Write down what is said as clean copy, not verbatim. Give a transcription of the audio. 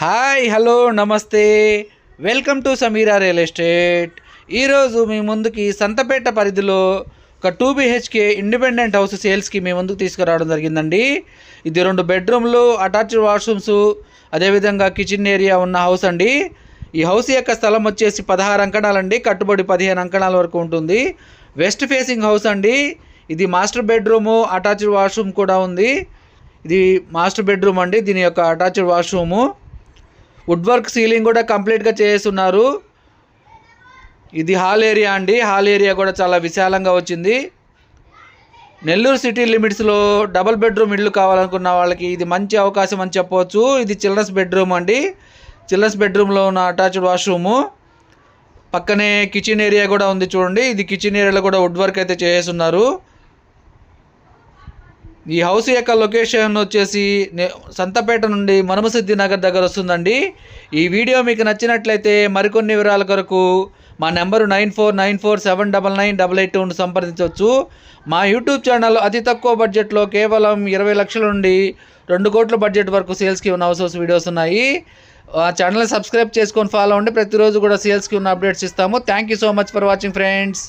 Hi hello నమస్తే welcome to Sameera real estate. ఈరోజు మీ ముందుకి సంతపేట పరిధిలో ఒక 2 BHK ఇండిపెండెంట్ హౌస్ సేల్స్కి మీ ముందుకు తీసుకురావడం జరిగిందండి. ఇది 2 బెడ్రూమ్లు, అటాచ్డ్ వాష్రూమ్స్, అదేవిధంగా కిచెన్ ఏరియా ఉన్న హౌస్ అండి. ఈ హౌస్ యొక్క స్థలం వచ్చేసి 16 అంకణాలండి. కట్టుబడి 15 అంకణాల వరకు ఉంటుంది. వెస్ట్ ఫేసింగ్ హౌస్ అండి. ఇది మాస్టర్ బెడ్రూము, అటాచ్డ్ వాష్రూమ్ కూడా ఉంది. ఇది మాస్టర్ బెడ్రూమ్ అండి. దీని యొక్క attached washroom, wood work ceiling కూడా కంప్లీట్గా చేస్తున్నారు. ఇది హాల్ ఏరియా అండి. హాల్ ఏరియా కూడా చాలా విశాలంగా వచ్చింది. నెల్లూరు సిటీ లిమిట్స్లో డబుల్ బెడ్రూమ్ ఇల్లు కావాలనుకున్న వాళ్ళకి ఇది మంచి అవకాశం అని చెప్పవచ్చు. ఇది చిల్డ్రన్స్ బెడ్రూమ్ అండి. చిల్డ్రన్స్ బెడ్రూమ్లో ఉన్న అటాచ్డ్ వాష్రూము, పక్కనే కిచెన్ ఏరియా కూడా ఉంది చూడండి. ఇది కిచెన్ ఏరియాలో కూడా వుడ్ వర్క్ అయితే చేస్తున్నారు. ఈ హౌస్ యొక్క లొకేషన్ వచ్చేసి సంతపేట నుండి మనుమసిద్ధి నగర్ దగ్గర వస్తుందండి. ఈ వీడియో మీకు నచ్చినట్లయితే మరికొన్ని వివరాల కొరకు మా నెంబరు 9494799882 సంప్రదించవచ్చు. మా యూట్యూబ్ ఛానల్ అతి తక్కువ బడ్జెట్లో కేవలం 20 లక్షల నుండి 2 కోట్ల బడ్జెట్ వరకు సేల్స్కి ఉన్న హౌసెస్ వీడియోస్ ఉన్నాయి. ఆ ఛానల్ని సబ్స్క్రైబ్ చేసుకొని ఫాలో అవ్వండి. ప్రతిరోజు కూడా సేల్స్కి ఉన్న అప్డేట్స్ ఇస్తాము. Thank you so much for watching friends.